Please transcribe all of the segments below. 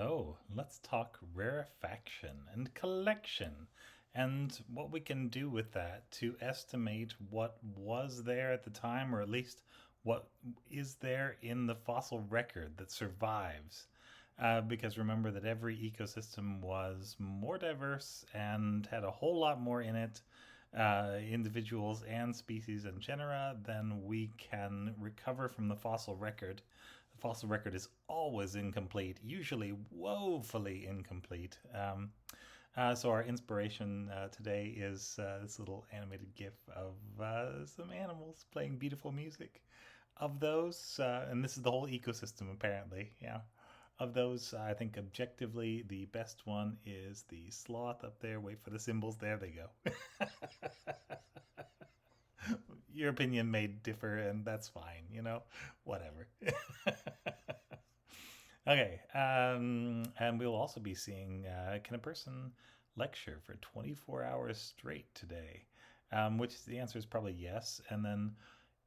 So let's talk rarefaction and collection and what we can do with that to estimate what was there at the time, or at least what is there in the fossil record that survives. Because remember that every ecosystem was more diverse and had a whole lot more in it, individuals and species and genera, than we can recover from the fossil record. The fossil record is always incomplete, usually woefully incomplete. So our inspiration today is this little animated GIF of some animals playing beautiful music. Of those, and this is the whole ecosystem apparently, yeah. Of those, I think objectively the best one is the sloth up there. Wait for the symbols. There they go. Your opinion may differ, and that's fine, whatever. Okay, and we'll also be seeing can a person lecture for 24 hours straight today? Which the answer is probably yes. And then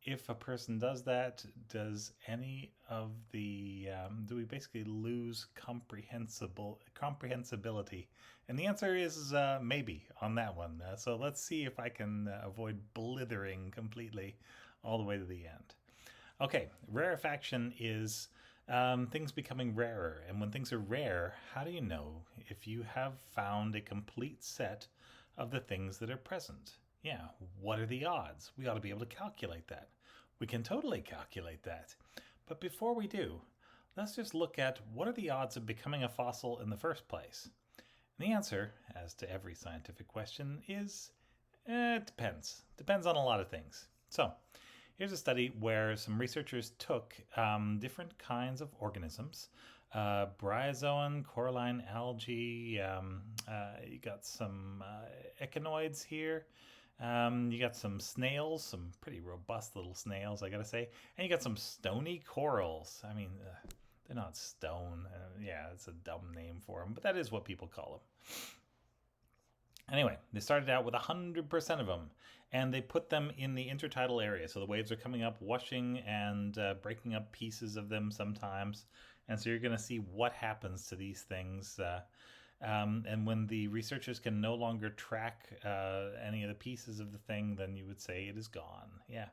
if a person does that, does any of the do we basically lose comprehensibility? And the answer is maybe on that one. So let's see if I can avoid blithering completely all the way to the end. Okay, rarefaction is things becoming rarer. And when things are rare, how do you know if you have found a complete set of the things that are present? Yeah, what are the odds? We ought to be able to calculate that. We can totally calculate that. But before we do, let's just look at what are the odds of becoming a fossil in the first place? And the answer, as to every scientific question, is it depends. Depends on a lot of things. So, here's a study where some researchers took different kinds of organisms, bryozoan, coralline algae, you got some echinoids here, you got some snails, some pretty robust little snails, I gotta say, and you got some stony corals. I mean, they're not stone. Yeah, it's a dumb name for them, but that is what people call them. Anyway, they started out with 100% of them, and they put them in the intertidal area. So the waves are coming up, washing, and breaking up pieces of them sometimes. And so you're going to see what happens to these things. And when the researchers can no longer track any of the pieces of the thing, then you would say it is gone. Yeah.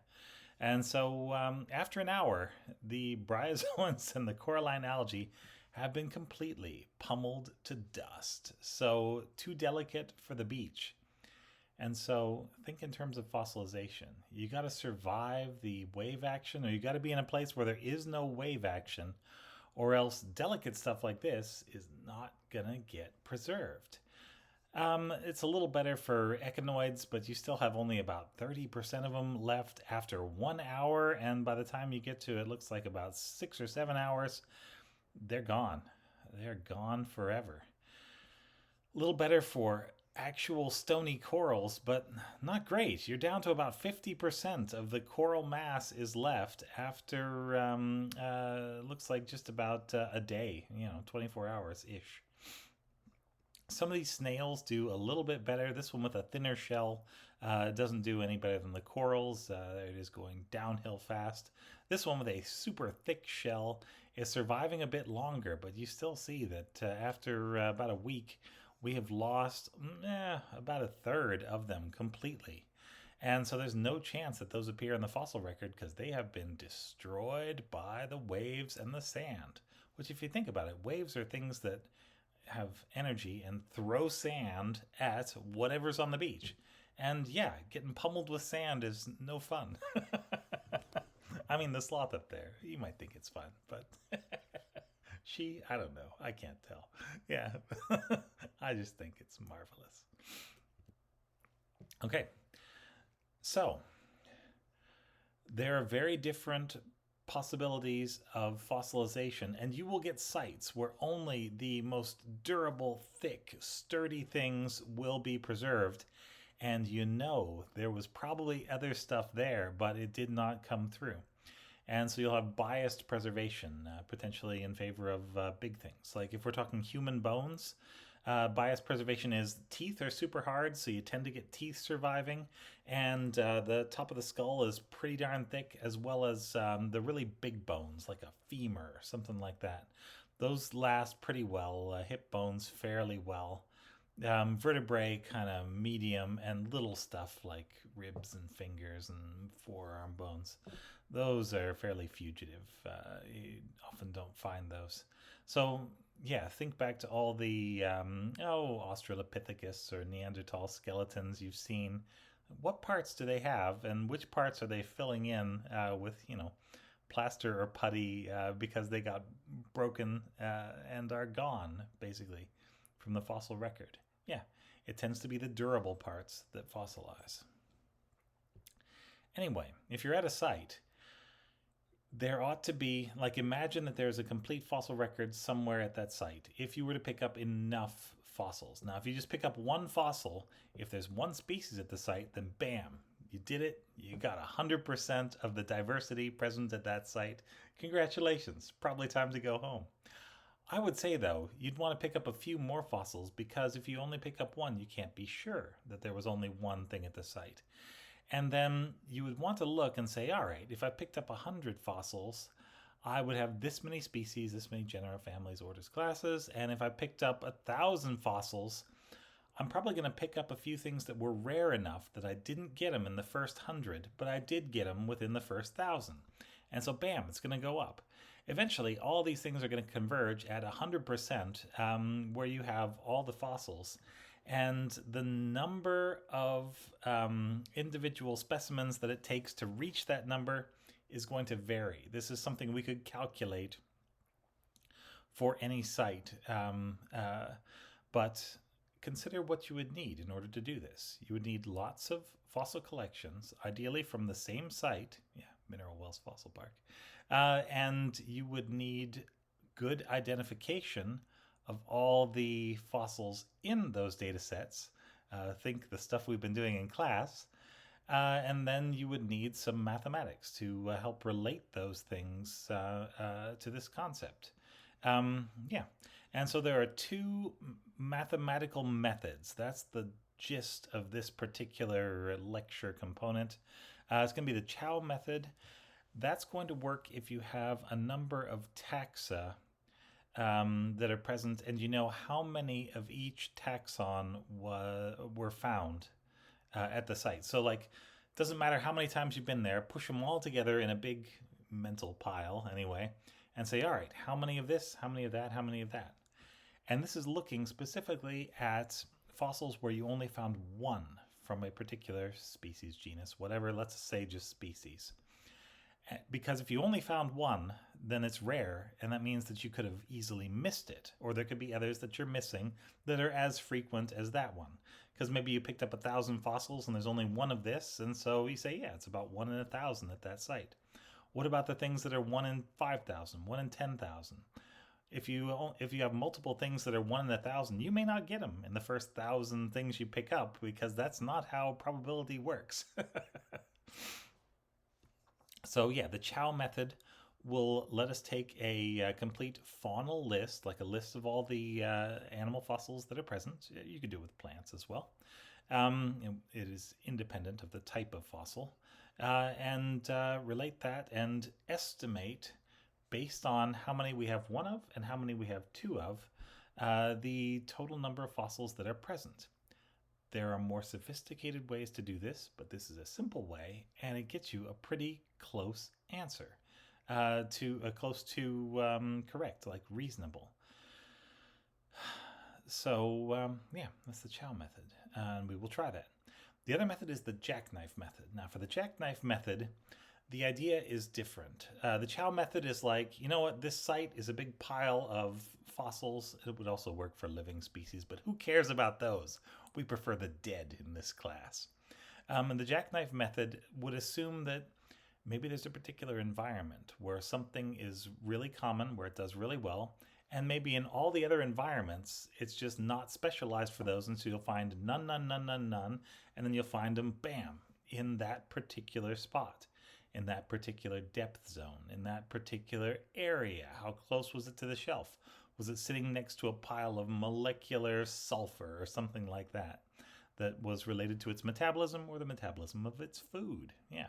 And so after an hour, the bryozoans and the coralline algae have been completely pummeled to dust. So too delicate for the beach. And so think in terms of fossilization. You got to survive the wave action, or you got to be in a place where there is no wave action, or else delicate stuff like this is not going to get preserved. It's a little better for echinoids, but you still have only about 30% of them left after 1 hour. And by the time you get to it, looks like about 6 or 7 hours, they're gone. They're gone forever. A little better for actual stony corals, but not great. You're down to about 50% of the coral mass is left after, looks like just about a day, 24 hours ish. Some of these snails do a little bit better. This one with a thinner shell doesn't do any better than the corals. It is going downhill fast. This one with a super thick shell is surviving a bit longer, but you still see that after about a week, we have lost about a third of them completely. And so there's no chance that those appear in the fossil record because they have been destroyed by the waves and the sand. Which, if you think about it, waves are things that have energy and throw sand at whatever's on the beach. And yeah, getting pummeled with sand is no fun. I mean, the sloth up there, you might think it's fun, but I don't know. I can't tell. Yeah, I just think it's marvelous. Okay, so there are very different possibilities of fossilization, and you will get sites where only the most durable, thick, sturdy things will be preserved. And there was probably other stuff there, but it did not come through. And so you'll have biased preservation, potentially in favor of big things. Like if we're talking human bones, biased preservation is teeth are super hard, so you tend to get teeth surviving. And the top of the skull is pretty darn thick, as well as the really big bones, like a femur or something like that. Those last pretty well, hip bones fairly well. Vertebrae kind of medium, and little stuff like ribs and fingers and forearm bones. Those are fairly fugitive. You often don't find those. So, yeah, think back to all the Australopithecus or Neanderthal skeletons you've seen. What parts do they have, and which parts are they filling in with, plaster or putty because they got broken and are gone, basically, from the fossil record? Yeah, it tends to be the durable parts that fossilize. Anyway, if you're at a site, there ought to be, like, imagine that there's a complete fossil record somewhere at that site. If you were to pick up enough fossils. Now, if you just pick up one fossil, if there's one species at the site, then bam, you did it. You got 100% of the diversity present at that site. Congratulations. Probably time to go home. I would say, though, you'd want to pick up a few more fossils because if you only pick up one, you can't be sure that there was only one thing at the site. And then you would want to look and say, all right, if I picked up 100 fossils, I would have this many species, this many genera, families, orders, classes. And if I picked up 1,000 fossils, I'm probably going to pick up a few things that were rare enough that I didn't get them in the first 100, but I did get them within the first 1,000. And so, bam, it's going to go up. Eventually, all these things are going to converge at 100%, where you have all the fossils. And the number of individual specimens that it takes to reach that number is going to vary. This is something we could calculate for any site. But consider what you would need in order to do this. You would need lots of fossil collections, ideally from the same site. Yeah, Mineral Wells Fossil Park. And you would need good identification of all the fossils in those data sets. Think the stuff we've been doing in class. And then you would need some mathematics to help relate those things to this concept. Yeah. And so there are two mathematical methods. That's the gist of this particular lecture component. It's going to be the Chow method. That's going to work if you have a number of taxa that are present and you know how many of each taxon were found at the site. So, like, doesn't matter how many times you've been there, push them all together in a big mental pile anyway, and say, all right, how many of this, how many of that, how many of that? And this is looking specifically at fossils where you only found one from a particular species, genus, whatever, let's say just species. Because if you only found one, then it's rare, and that means that you could have easily missed it, or there could be others that you're missing that are as frequent as that one. Because maybe you picked up 1,000 fossils and there's only one of this, and so you say, yeah, it's about 1 in 1,000 at that site. What about the things that are 1 in 5,000, 1 in 10,000? If you have multiple things that are 1 in 1,000, you may not get them in the first 1,000 things you pick up, because that's not how probability works. So yeah, the Chow method will let us take a complete faunal list, like a list of all the animal fossils that are present. You could do it with plants as well. It is independent of the type of fossil. And relate that and estimate, based on how many we have one of and how many we have two of, the total number of fossils that are present. There are more sophisticated ways to do this, but this is a simple way, and it gets you a pretty close answer, close to correct, like reasonable. So yeah, that's the Chow method, and we will try that. The other method is the jackknife method. Now, for the jackknife method, the idea is different. The Chow method is like, you know what, this site is a big pile of fossils. It would also work for living species, but who cares about those? We prefer the dead in this class. And the jackknife method would assume that maybe there's a particular environment where something is really common, where it does really well, and maybe in all the other environments, it's just not specialized for those, and so you'll find none, none, none, none, none, and then you'll find them, bam, in that particular spot, in that particular depth zone, in that particular area. How close was it to the shelf? Was it sitting next to a pile of molecular sulfur or something like that, that was related to its metabolism or the metabolism of its food? Yeah.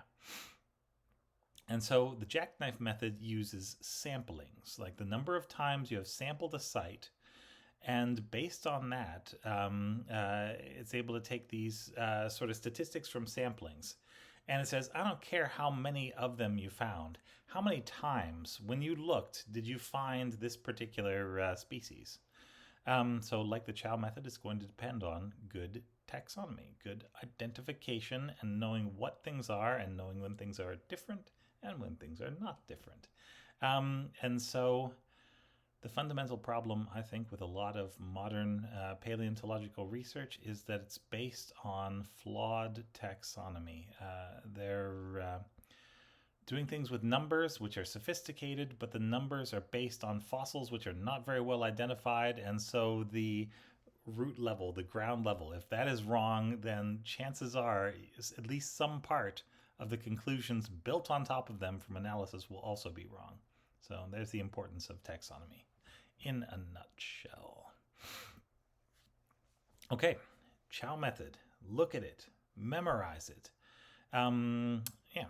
And so the jackknife method uses samplings, like the number of times you have sampled a site. And based on that, it's able to take these sort of statistics from samplings. And it says, I don't care how many of them you found. How many times, when you looked, did you find this particular species? So like the Chow method, it's going to depend on good taxonomy, good identification, and knowing what things are and knowing when things are different and when things are not different. And so the fundamental problem, I think, with a lot of modern paleontological research is that it's based on flawed taxonomy. They're doing things with numbers which are sophisticated, but the numbers are based on fossils which are not very well identified, and so the root level, the ground level, if that is wrong, then chances are at least some part of the conclusions built on top of them from analysis will also be wrong. So there's the importance of taxonomy in a nutshell. Okay, Chow method. Look at it, memorize it. Yeah.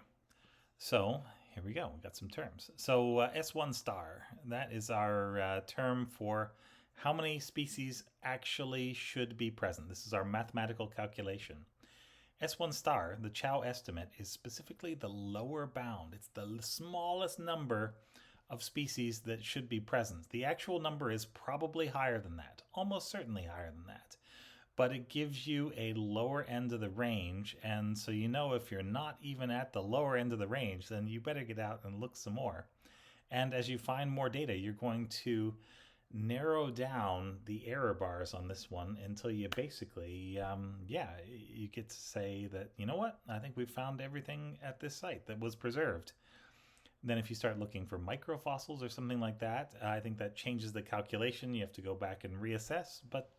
So here we go. We got some terms. So S1 star, that is our term for how many species actually should be present. This is our mathematical calculation. S1 star, the Chow estimate, is specifically the lower bound. It's the smallest number of species that should be present. The actual number is probably higher than that, almost certainly higher than that. But it gives you a lower end of the range, and so you know if you're not even at the lower end of the range, then you better get out and look some more. And as you find more data, you're going to narrow down the error bars on this one until you basically, you get to say that, you know what, I think we've found everything at this site that was preserved. Then if you start looking for microfossils or something like that, I think that changes the calculation. You have to go back and reassess, but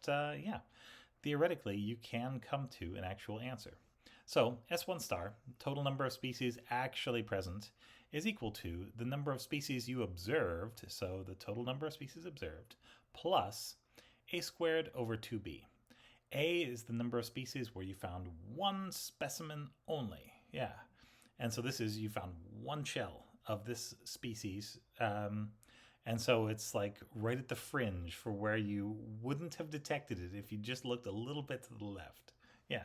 theoretically, you can come to an actual answer. So S1 star, total number of species actually present, is equal to the number of species you observed, so the total number of species observed, plus a squared over 2b. A is the number of species where you found one specimen only. Yeah. And so this is, you found one shell of this species. And so it's like right at the fringe for where you wouldn't have detected it if you just looked a little bit to the left. Yeah.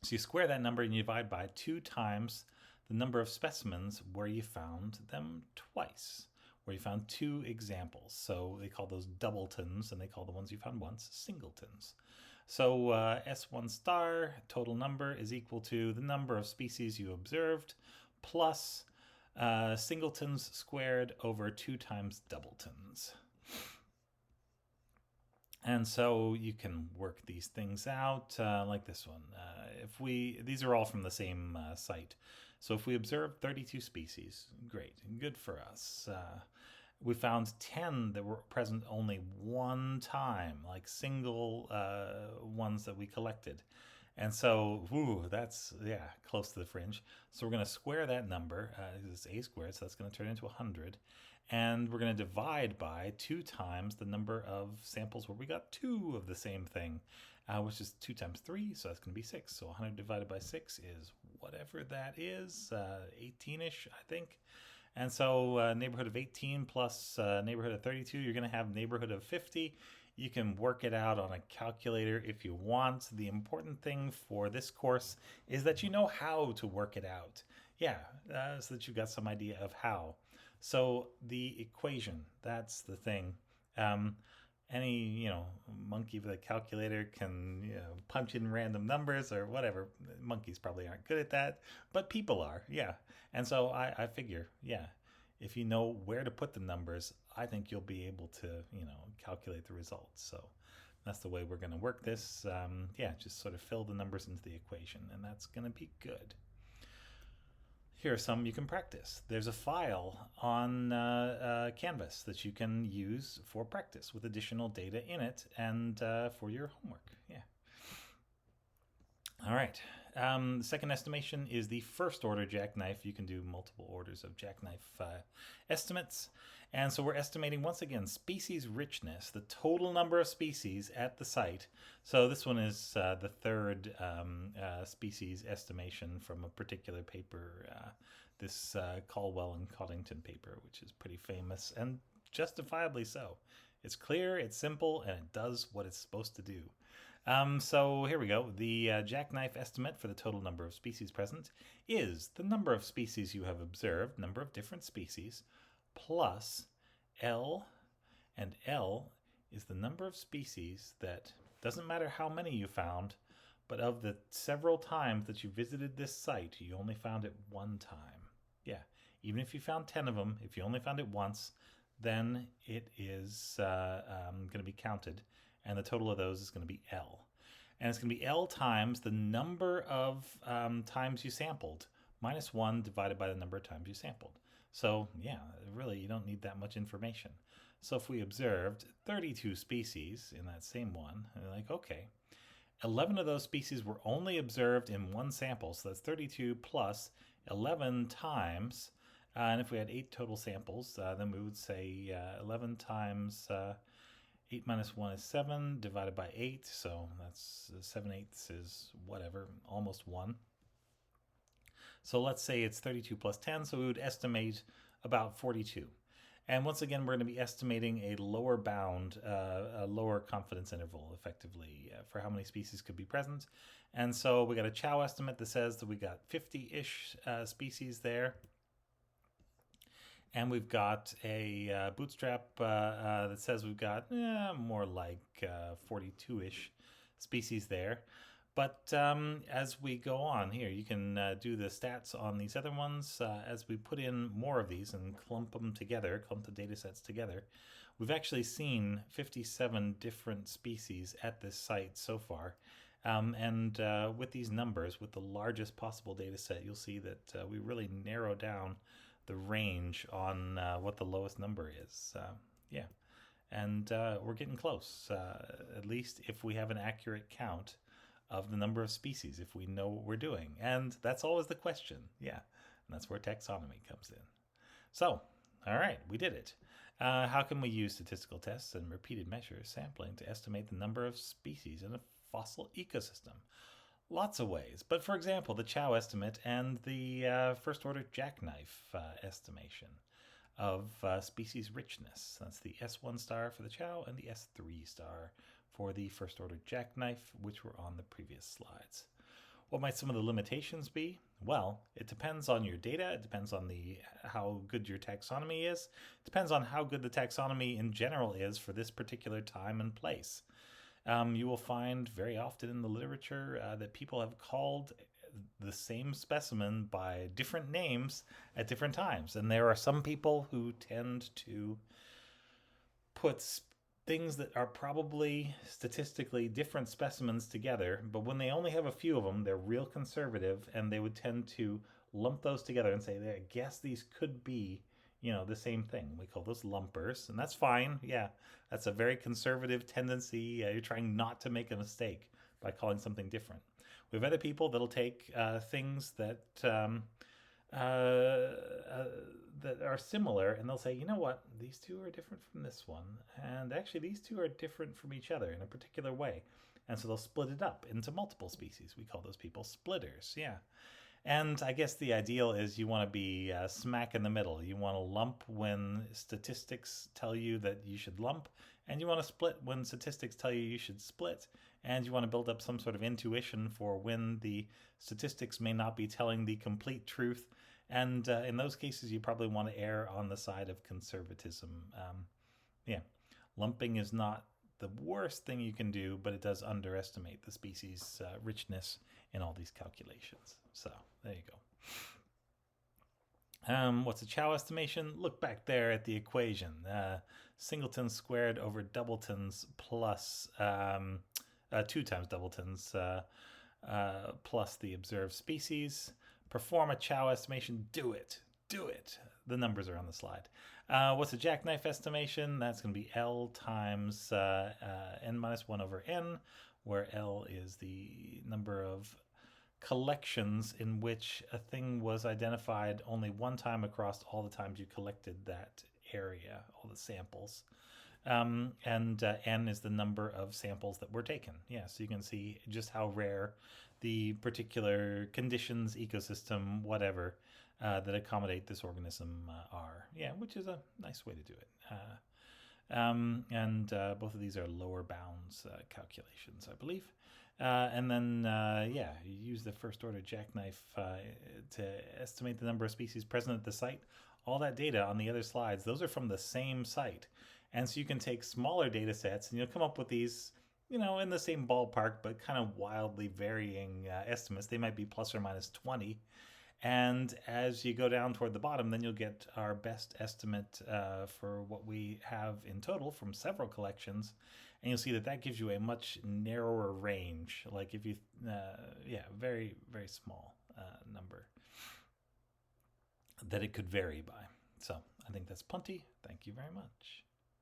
So you square that number and you divide by 2 times the number of specimens where you found them twice, where you found 2 examples. So they call those doubletons, and they call the ones you found once singletons. So S1 star, total number, is equal to the number of species you observed plus singletons squared over 2 times doubletons. And so you can work these things out like this one. These are all from the same site. So if we observe 32 species, great, good for us. We found 10 that were present only one time, like single ones that we collected. And so, that's, close to the fringe. So we're going to square that number. It's a squared, so that's going to turn into 100. And we're going to divide by 2 times the number of samples where we got 2 of the same thing, which is 2 times 3, so that's going to be 6. So 100 divided by 6 is whatever that is, 18-ish, I think. And so neighborhood of 18 plus neighborhood of 32, you're going to have neighborhood of 50. You can work it out on a calculator if you want. The important thing for this course is that you know how to work it out. So that you've got some idea of how. So the equation, that's the thing. Any, monkey with a calculator can, punch in random numbers or whatever. Monkeys probably aren't good at that, but people are, And so I figure, if you know where to put the numbers, I think you'll be able to, calculate the results. So that's the way we're going to work this. Just sort of fill the numbers into the equation, and that's going to be good. Here are some you can practice. There's a file on Canvas that you can use for practice with additional data in it and for your homework. All right. The second estimation is the first order jackknife. You can do multiple orders of jackknife estimates. And so we're estimating, once again, species richness, the total number of species at the site. So this one is the third species estimation from a particular paper this Caldwell and Coddington paper, which is pretty famous and justifiably so. It's clear, it's simple, and it does what it's supposed to do. So here we go. The jackknife estimate for the total number of species present is the number of species you have observed, number of different species, plus L, and L is the number of species that, doesn't matter how many you found, but of the several times that you visited this site, you only found it one time. Yeah, even if you found 10 of them, if you only found it once, then it is going to be counted, and the total of those is going to be L. And it's going to be L times the number of times you sampled, minus 1 divided by the number of times you sampled. So yeah, really you don't need that much information. So if we observed 32 species in that same one, and like, okay, 11 of those species were only observed in one sample, so that's 32 plus 11 times, and if we had 8 total samples, then we would say 11 times 8 minus 1 is 7, divided by 8, so that's 7/8 is whatever, almost 1. So let's say it's 32 plus 10, so we would estimate about 42. And once again, we're going to be estimating a lower bound, a lower confidence interval, effectively, for how many species could be present. And so we got a Chow estimate that says that we got 50-ish species there. And we've got a bootstrap that says we've got more like 42-ish species there. But as we go on here, you can do the stats on these other ones. As we put in more of these and clump them together, clump the data sets together, we've actually seen 57 different species at this site so far. And with these numbers, with the largest possible data set, you'll see that we really narrow down the range on what the lowest number is. Yeah, and we're getting close, at least if we have an accurate count of the number of species, if we know what we're doing. And that's always the question. Yeah, and that's where taxonomy comes in. So, all right, we did it. How can we use statistical tests and repeated measure sampling to estimate the number of species in a fossil ecosystem? Lots of ways. But for example, the Chow estimate and the first order jackknife estimation of species richness. That's the S1 star for the Chow and the S3 star for the first order jackknife, which were on the previous slides. What might some of the limitations be? Well, it depends on your data. It depends on how good your taxonomy is. It depends on how good the taxonomy in general is for this particular time and place. You will find very often in the literature that people have called the same specimen by different names at different times. And there are some people who tend to put things that are probably statistically different specimens together, but when they only have a few of them, they're real conservative, and they would tend to lump those together and say, I guess these could be, the same thing. We call those lumpers, and that's fine. Yeah, that's a very conservative tendency. You're trying not to make a mistake by calling something different. We have other people that'll take things that that are similar, and they'll say, you know what, these two are different from this one, and actually these two are different from each other in a particular way. And so they'll split it up into multiple species. We call those people splitters. Yeah. And I guess the ideal is you want to be smack in the middle. You want to lump when statistics tell you that you should lump, and you want to split when statistics tell you should split, and you want to build up some sort of intuition for when the statistics may not be telling the complete truth. And in those cases, you probably want to err on the side of conservatism. Yeah, lumping is not the worst thing you can do, but it does underestimate the species richness in all these calculations. So there you go. What's a Chow estimation? Look back there at the equation. Singletons squared over doubletons plus 2 times doubletons plus the observed species. Perform a Chow estimation. Do it. Do it. The numbers are on the slide. What's a jackknife estimation? That's going to be L times n minus 1 over n, where L is the number of collections in which a thing was identified only one time across all the times you collected that area, all the samples. and n is the number of samples that were taken. Yeah, so you can see just how rare the particular conditions, ecosystem, whatever, that accommodate this organism are. Yeah, which is a nice way to do it. And both of these are lower bounds calculations, I believe. And then, yeah, you use the first order jackknife to estimate the number of species present at the site. All that data on the other slides, those are from the same site. And so you can take smaller data sets and you'll come up with these, in the same ballpark, but kind of wildly varying estimates. They might be plus or minus 20. And as you go down toward the bottom, then you'll get our best estimate for what we have in total from several collections. And you'll see that that gives you a much narrower range. Like if you, yeah, very, very small number that it could vary by. So I think that's plenty. Thank you very much.